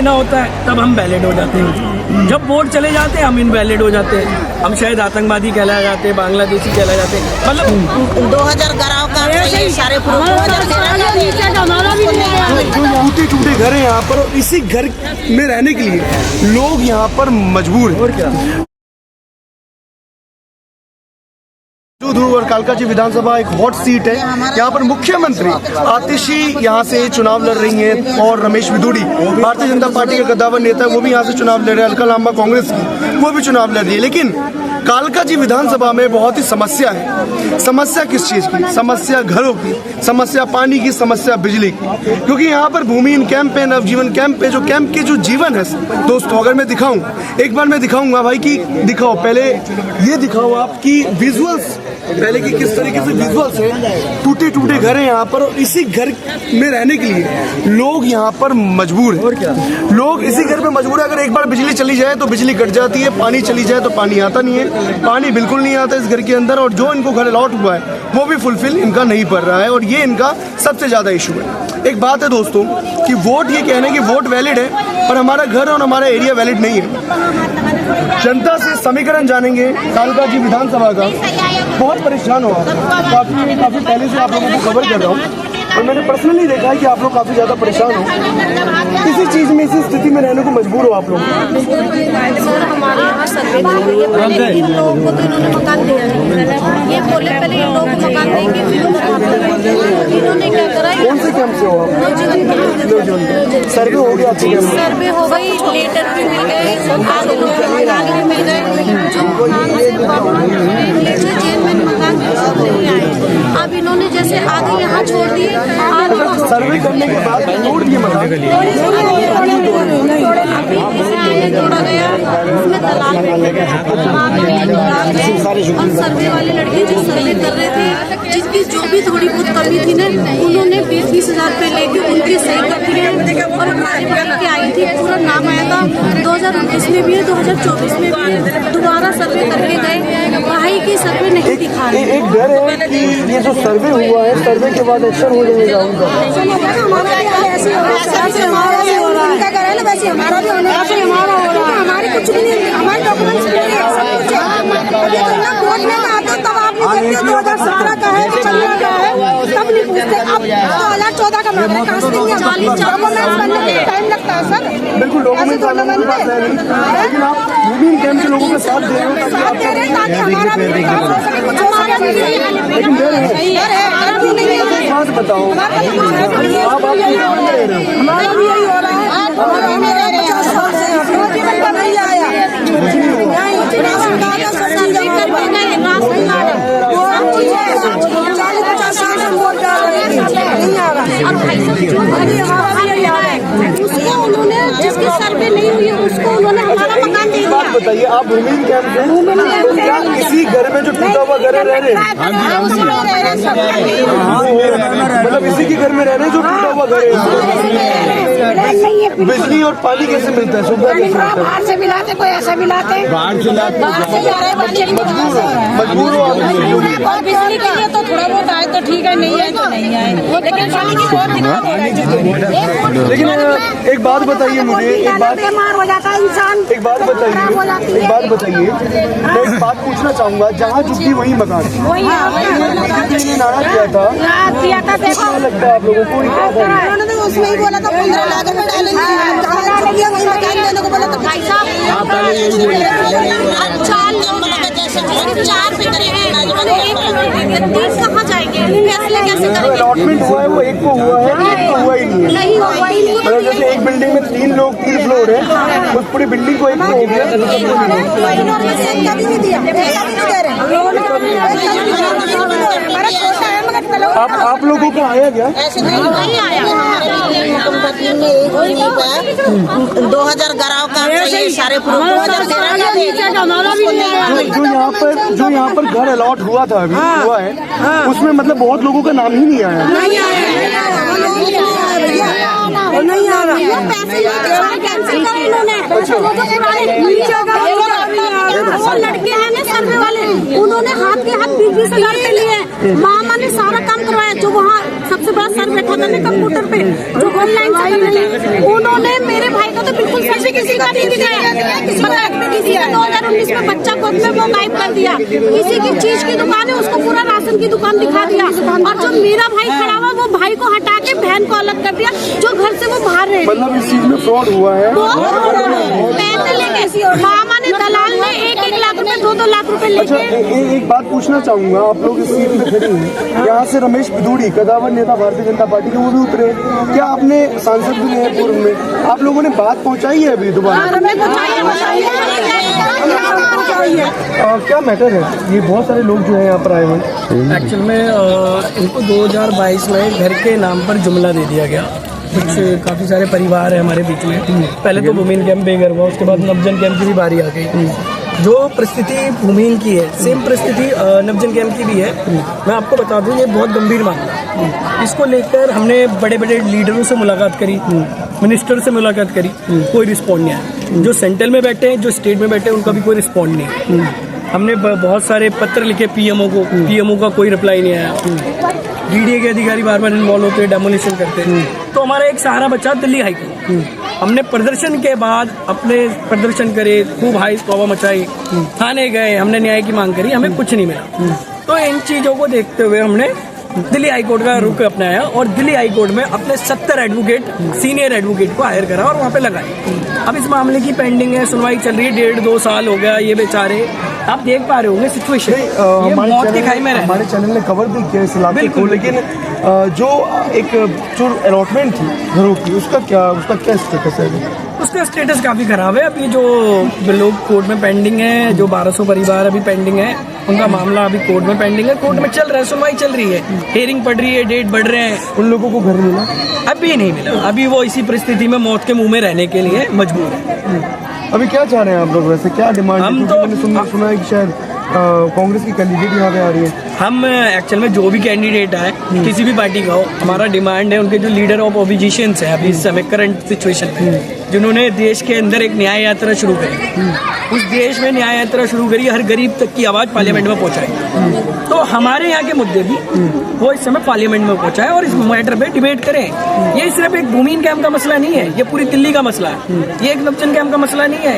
देना होता है तब हम वैलिड हो जाते हैं, जब वोट चले जाते हैं हम इनवैलिड हो जाते हैं, हम शायद आतंकवादी कहलाए जाते हैं, बांग्लादेशी कहलाए जाते हैं। मतलब 2011 का सारे टूटे टूटे घर हैं यहाँ पर, और इसी घर में रहने के लिए लोग यहाँ पर मजबूर हैं। और क्या ध्रुव और कालकाजी विधानसभा एक हॉट सीट है। यहाँ पर मुख्यमंत्री आतिशी यहाँ से चुनाव लड़ रही हैं, और रमेश विदुड़ी भारतीय जनता पार्टी के कद्दावर नेता वो भी यहाँ से चुनाव लड़ रहे हैं, अलका लांबा कांग्रेस की वो भी चुनाव लड़ रही है। लेकिन कालकाजी विधानसभा में बहुत ही समस्या है। समस्या किस चीज़ की? समस्या घरों की, समस्या पानी की, समस्या बिजली की। क्योंकि यहाँ पर भूमिहीन कैंप है, नवजीवन कैंप है, जो कैंप के जो जीवन है दोस्तों, अगर मैं दिखाऊं, एक बार मैं दिखाऊंगा भाई कि दिखाओ, पहले ये दिखाओ आपकी विजुअल्स, पहले कि किस तरीके से विजुअल्स है। टूटे टूटे घर हैं यहाँ पर, और इसी घर में रहने के लिए लोग यहाँ पर मजबूर हैं। और क्या लोग इसी घर पे मजबूर है। अगर एक बार बिजली चली जाए तो बिजली कट जाती है, पानी चली जाए तो पानी आता नहीं है, पानी बिल्कुल नहीं आता इस घर के अंदर, और जो इनको घर अलॉट हुआ है वो भी फुलफिल इनका नहीं पड़ रहा है, और ये इनका सबसे ज़्यादा इशू है। एक बात है दोस्तों कि वोट, ये कहने कि वोट वैलिड है पर हमारा घर और हमारा एरिया वैलिड नहीं है। जनता से समीकरण जानेंगे कालकाजी विधानसभा का। बहुत परेशान हो काफ़ी पहले से आप लोगों को खबर कर रहा हूँ, और मैंने पर्सनली देखा है कि आप लोग काफ़ी ज़्यादा परेशान हो, इसी चीज़ में, इसी स्थिति में रहने को मजबूर हो आप लोग। सर हमारे यहाँ सर्वे पहले इन लोगों को तो इन्होंने मकान दिया नहीं, ये बोले पहले इन लोगों को मकान देंगे, फिर इन्होंने क्या करा। कौन से कैंप से हो आप? सर्वे हो गया? सर्वे हो गई, लेटर भी मिल गए, आगे लोगों को मकान भी मिल गए, जो जेल में मकान नहीं आए। अब इन्होंने जैसे आगे यहाँ छोड़ दिए, सर्वे करने के बाद तोड़ दिए मकान। अभी इसे आगे जोड़ा गया, उसमें दलाल और सर्वे वाले लड़के जो सर्वे कर रहे थे, जिसकी जो भी थोड़ी बहुत कमी थी ना, उन्होंने 20-20 हज़ार रुपये लेके उनकी सही कर दिए, और हमारे बगल के आई थी, पूरा नाम आया था 2019 में भी है, 2024 में भी है, दोबारा सर्वे करके गए, भाई की सर्वे नहीं दिखा रहे। एक डर है कि ये जो सर्वे हुआ है, सर्वे के बाद एक्शन हो जाएगा उनका। हमारे कुछ भी नहीं, हमारे डॉक्यूमेंट्स तब आप नहीं करते, 2017 का है, 2015 का है, तब नहीं पूछते। अब 2014 का मामला कहाँ से देंगे? डॉक्यूमेंट्स बनने में टाइम लगता है सर। बिल्कुल डॉक्यूमेंट्स लेकिन आप विभिन्न कैंप के लोगों के साथ दे रहे हो ताकि हमारा भी विकास हो सके, कुछ हो सके। लेकिन डर है, बात बताओ, आप हमारा भी यही हो रहा है। जीवन का नहीं आया, राशन कार्ड नहीं आ रहा। उसको उन्होंने, जिसकी सर्वे नहीं हुई उसको उन्होंने हमारा मकान दे दिया। बताइए, आप भूमिहीन कैंप में क्या इसी घर में जो टूटा हुआ घर रह रहे हैं? मतलब इसी के घर में रह रहे हैं जो टूटा हुआ घर है। बिजली और पानी कैसे मिलता है? सुविधा कैसे मिलता है? बाहर से मिलाते, कोई ऐसा मिलाते, बाहर से जा रहे बच्चे मजबूर हो आप। और बिजली के लिए तो थोड़ा बहुत आए तो ठीक है, नहीं आए तो नहीं आए, लेकिन पानी की बहुत दिक्कत हो रही है। लेकिन एक बात बताइए मुझे, एक बात, बीमार हो जाता है इंसान। एक बात बताइए, मैं एक बात पूछना चाहूँगा, जहाँ झुकी वही मकान, वही नारा किया था, देखो लगता है आप लोगों को? उन्होंने तो उसमें ही बोला था 15 लाख में डालेंगे, वही मकान देने को बोला था। भाई साहब 4 फिक्रे हैं, 3 कहाँ जाएंगे? फैसले कैसे करेंगे? अलॉटमेंट हुआ है वो एक को हुआ है, एक को हुआ ही नहीं है। मतलब जैसे एक बिल्डिंग में 3 लोग, 3 फ्लोर है, उस पूरी बिल्डिंग को एक को हो गया। आप लोगों को आया क्या? नहीं आया। 2011 का सारे जो यहाँ पर घर अलॉट हुआ था, अभी हुआ है, उसमें मतलब बहुत लोगों का नाम ही नहीं आया। नहीं आ रहा, पैसे कैंसिल करे इन्होंने। वो लड़के हैं ना सर्वे वाले, उन्होंने हाथ के हाथ 20-20 हज़ार लिए, मामा ने सारा काम करवाया। जो वहाँ सबसे बड़ा सर बैठा था ना कंप्यूटर पे, जो ऑनलाइन से कर रहे थे, उन्होंने मेरे भाई को तो बिल्कुल किसी का नहीं दिखाया। किसी का 2019 में बच्चा गोद में वो गायब कर दिया। किसी की चीज की दुकान है उसको पूरा राशन की दुकान दिखा दिया। और जो मेरा भाई खड़ा हुआ वो भाई को हटा के बहन को अलग कर दिया, जो घर से वो बाहर रहे। मतलब इस चीज में फ्रॉड हुआ है। पैसे लेके मामा ने, दलाल ने 1-1 लाख रुपए 2-2 लाख रुपए अच्छा, लेके। एक बात पूछना चाहूंगा, आप लोग इस सीट में खड़े हैं, यहाँ से रमेश बिधूड़ी कदावर नेता भारतीय जनता पार्टी के, वो भी उतरे। क्या आपने, सांसद भी हैं पूर्व में, आप लोगों ने बात पहुँचाई है अभी दोबारा? क्या मैटर है? ये बहुत सारे लोग जो है यहाँ पर आए हुए हैं। एक्चुअल में इनको 2022 में घर के नाम पर जुमला दे दिया गया। कुछ काफ़ी सारे परिवार है हमारे बीच में। पहले तो भूमिन कैंप बेघर हुआ, उसके बाद नवजन कैंप की भी बारी आ गई। जो परिस्थिति भूमिन की है सेम परिस्थिति नवजन कैंप की भी है। मैं आपको बता दूं ये बहुत गंभीर मामला है। इसको लेकर हमने बड़े बड़े लीडरों से मुलाकात करी, मिनिस्टर से मुलाकात करी, कोई रिस्पॉन्ड नहीं आया। जो सेंट्रल में बैठे हैं, जो स्टेट में बैठे हैं, उनका भी कोई रिस्पॉन्ड नहीं है। हमने बहुत सारे पत्र लिखे पीएमओ को, पीएमओ का कोई रिप्लाई नहीं आया। डीडीए के अधिकारी बार बार इन्वॉल्व होते, डेमोलिशन करते। तो हमारा एक सहारा बचा दिल्ली हाईकोर्ट। हमने प्रदर्शन के बाद अपने प्रदर्शन करे, खूब हाई तौबा मचाई, थाने गए, हमने न्याय की मांग करी, हमें कुछ नहीं मिला। तो इन चीजों को देखते हुए हमने दिल्ली हाईकोर्ट का रुख अपनाया और दिल्ली हाईकोर्ट में अपने 70 एडवोकेट, सीनियर एडवोकेट को हायर करा और वहाँ पे लगाए। अब इस मामले की पेंडिंग है, सुनवाई चल रही है। 1.5-2 साल हो गया। ये बेचारे, आप देख पा रहे होंगे सिचुएशन, ये मौत के खाई में रहे। हमारे चैनल ने कवर भी किया इस इलाके को, लेकिन जो अलॉटमेंट थी घरों की, उसका क्या स्टेटस है? उसका स्टेटस काफी खराब है। अभी जो लोग कोर्ट में पेंडिंग है, जो 1200 परिवार अभी पेंडिंग है, उनका मामला अभी कोर्ट में पेंडिंग है। कोर्ट में चल रहा है, सुनवाई चल रही है, हियरिंग पड़ रही है, डेट बढ़ रहे हैं। उन लोगों को घर मिला? अभी नहीं मिला। अभी वो इसी परिस्थिति में मौत के मुंह में रहने के लिए मजबूर है। अभी क्या चाह रहे हैं आप लोग वैसे, क्या डिमांड? हम तो मैंने सुना है कि शायद कांग्रेस की कैंडिडेट यहाँ पे आ रही है। हम एक्चुअल में जो भी कैंडिडेट आए, किसी भी पार्टी का हो, हमारा डिमांड है उनके जो लीडर ऑफ ऑपोजिशन है अभी इस समय करंट सिचुएशन में, जिन्होंने देश के अंदर एक न्याय यात्रा शुरू करी, उस देश में न्याय यात्रा शुरू करी, हर गरीब तक की आवाज पार्लियामेंट में पहुंचाई। तो हमारे यहाँ के मुद्दे भी वो इस समय पार्लियामेंट में पहुंचाए और इस मैटर पे डिबेट करें। ये सिर्फ एक भूमिन कैंप का मसला नहीं है, ये पूरी दिल्ली का मसला है। ये एक नवजन कैंप का मसला नहीं है।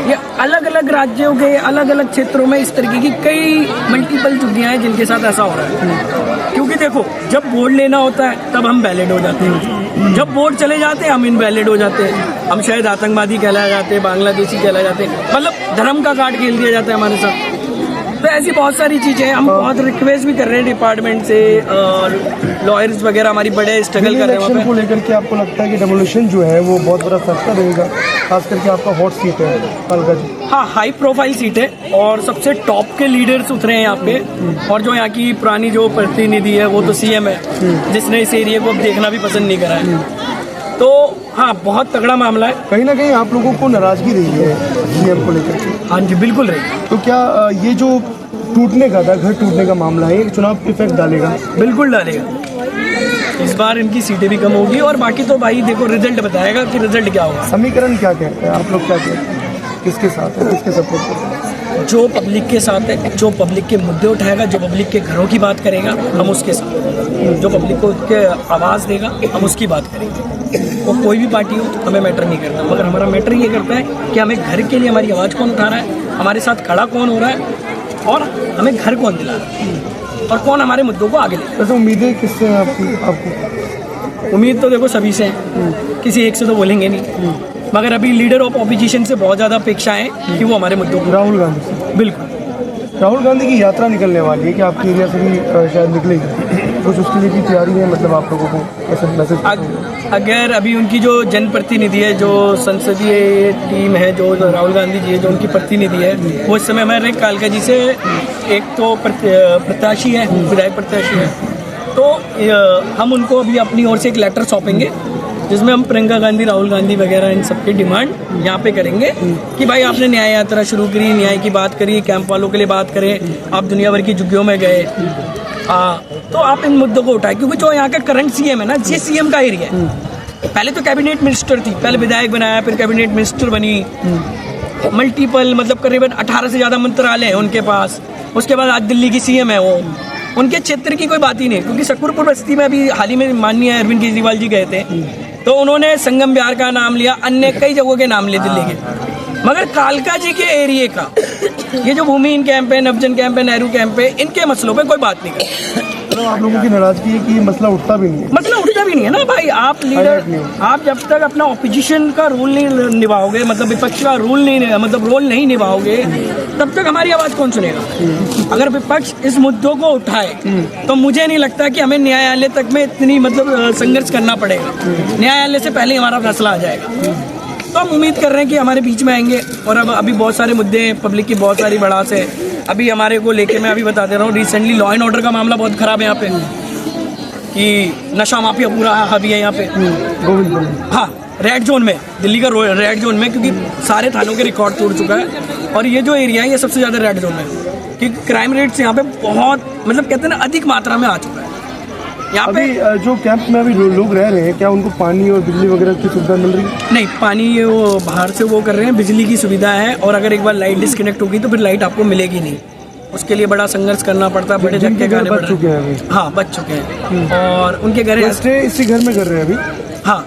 ये अलग अलग राज्यों के अलग अलग क्षेत्रों में इस तरीके की कई मल्टीपल चुटियां हैं जिनके साथ ऐसा हो रहा है। क्योंकि देखो, जब वोट लेना होता है तब हम वैलिड हो जाते हैं, जब वोट चले जाते हैं हम इनवैलिड हो जाते हैं। हम शायद आतंकवादी कहलाए जाते हैं, बांग्लादेशी कहलाए जाते हैं, मतलब धर्म का कार्ड खेल दिया जाता है हमारे साथ। तो ऐसी बहुत सारी चीजें हैं। हम बहुत रिक्वेस्ट भी कर रहे हैं डिपार्टमेंट से, लॉयर्स वगैरह हमारी बड़े स्ट्रगल कर रहे हैं इलेक्शन को लेकर के। आपको लगता है कि डेमोलिशन जो है वो बहुत बड़ा फैक्टर रहेगा, खास करके आपका हॉट सीट है कालका जी? हाँ, हाई प्रोफाइल सीट है और सबसे टॉप के लीडर्स उतरे हैं यहाँ पे। और जो यहाँ की पुरानी जो प्रतिनिधि है वो तो सीएम है, जिसने इस एरिया को अब देखना भी पसंद नहीं करा है। तो हाँ, बहुत तगड़ा मामला है। कहीं ना कहीं आप लोगों को नाराजगी रही है सीएम को लेकर? हाँ जी, बिल्कुल रही। तो क्या ये जो टूटने का था, घर टूटने का मामला है, एक चुनाव इफेक्ट डालेगा? बिल्कुल डालेगा। इस बार इनकी सीटें भी कम होगी और बाकी तो भाई देखो रिजल्ट बताएगा कि रिजल्ट क्या होगा। समीकरण क्या कहते हैं आप लोग, क्या कहते हैं, किसके साथ है, किसके सपोर्ट करते हैं? जो पब्लिक के साथ है, जो पब्लिक के मुद्दे उठाएगा, जो पब्लिक के घरों की बात करेगा, हम उसके साथ। जो पब्लिक को के आवाज़ देगा, हम उसकी बात करेंगे। वो कोई भी पार्टी हो, हमें मैटर नहीं करता, मगर हमारा मैटर ये करता है कि हमें घर के लिए हमारी आवाज़ कौन उठा रहा है, हमारे साथ खड़ा कौन हो रहा है और हमें घर कौन दिला रहा है और कौन हमारे मुद्दों को आगे ले। वैसे उम्मीदें किससे हैं आपको? उम्मीद तो देखो सभी से है, किसी एक से तो बोलेंगे नहीं, मगर अभी लीडर ऑफ ऑपोजिशन से बहुत ज़्यादा अपेक्षा है कि वो हमारे मुद्दों को। राहुल गांधी से? बिल्कुल। राहुल गांधी की यात्रा निकलने वाली है कि आपके एरिया से भी शायद निकलेगी, कुछ उसके लिए की तैयारी है? मतलब आप लोगों को कैसे मैसेज? अगर अभी उनकी जो जनप्रतिनिधि है, जो संसदीय टीम है, जो राहुल गांधी जी है, जो उनकी प्रतिनिधि है, वो इस समय हमारे कालका जी से एक तो प्रत्याशी है, विधायक प्रत्याशी है, तो हम उनको अभी अपनी ओर से एक लेटर सौंपेंगे जिसमें हम प्रियंका गांधी, राहुल गांधी वगैरह इन सबकी डिमांड यहाँ पे करेंगे कि भाई आपने न्याय यात्रा शुरू करी, न्याय की बात करी, कैंप वालों के लिए बात करें, आप दुनिया भर की झुग्गियों में गए, तो आप इन मुद्दों को उठाएं। क्योंकि जो यहाँ का करंट सीएम है ना, ये सीएम का एरिया है। पहले तो कैबिनेट मिनिस्टर थी, पहले विधायक बनाया, फिर कैबिनेट मिनिस्टर बनी, मल्टीपल मतलब करीबन 18 से ज़्यादा मंत्रालय है उनके पास। उसके बाद आज दिल्ली की सीएम है वो। उनके क्षेत्र की कोई बात ही नहीं, क्योंकि शकरपुर बस्ती में अभी हाल ही में माननीय अरविंद केजरीवाल जी गए थे, तो उन्होंने संगम बिहार का नाम लिया, अन्य कई जगहों के नाम ले दिल्ली के, मगर कालका जी के एरिए का ये जो भूमिहीन कैंप है, नवजन कैंप है, नेहरू कैंप है, इनके मसलों पे कोई बात नहीं करती। मतलब आप लोगों की नाराजगी है कि ये मसला उठता भी नहीं है? मसला उठता भी नहीं है ना भाई। आप लीडर, आप जब तक अपना ऑपोजिशन का रोल नहीं निभाओगे, मतलब विपक्ष का रोल नहीं निभाओगे, तब तक हमारी आवाज कौन सुनेगा। अगर विपक्ष इस मुद्दों को उठाए तो मुझे नहीं लगता कि हमें न्यायालय तक में इतनी संघर्ष करना पड़ेगा, न्यायालय से पहले हमारा फैसला आ जाएगा। तो हम उम्मीद कर रहे हैं कि हमारे बीच में आएंगे। और अब अभी बहुत सारे मुद्दे हैं, पब्लिक की बहुत सारी भड़ास है अभी हमारे को लेके। मैं अभी बता दे रहा हूँ, रिसेंटली लॉ एंड ऑर्डर का मामला बहुत खराब है यहाँ पे, कि नशा माफिया पूरा हावी है यहाँ पे। हाँ, रेड जोन में, दिल्ली का रेड जोन में, क्योंकि सारे थानों के रिकॉर्ड तोड़ चुका है। और ये जो एरिया है ये सबसे ज़्यादा रेड जोन में, क्योंकि क्राइम रेट्स यहाँ पे बहुत कहते हैं ना अधिक मात्रा में आ चुका है। यहाँ पे जो कैंप में अभी लोग रह रहे हैं, क्या उनको पानी और बिजली वगैरह की सुविधा मिल रही है? नहीं, पानी वो बाहर से वो कर रहे हैं, बिजली की सुविधा है, और अगर एक बार लाइट डिस्कनेक्ट होगी तो फिर लाइट आपको मिलेगी नहीं। उसके लिए बड़ा संघर्ष करना पड़ता है, बड़े धक्के खाने पड़ते हैं। बच चुके हैं अभी? हाँ, बच चुके हैं, और उनके घर इसी घर में कर रहे हैं अभी? हाँ,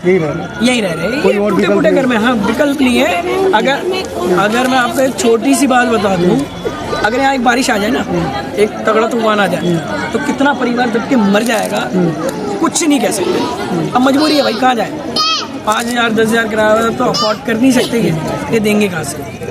यही रह रहे हैं। ये टूटे घर में। हाँ, विकल्प नहीं है। अगर मैं आपको एक छोटी सी बात बता दूं, अगर यहाँ एक बारिश आ जाए ना, एक तगड़ा तूफान आ जाए, तो कितना परिवार दब के मर जाएगा, कुछ नहीं कह सकते। अब मजबूरी है भाई, कहाँ जाए। 5,000 10,000 किराया तो अफोर्ड कर नहीं सकते, ये देंगे कहाँ से।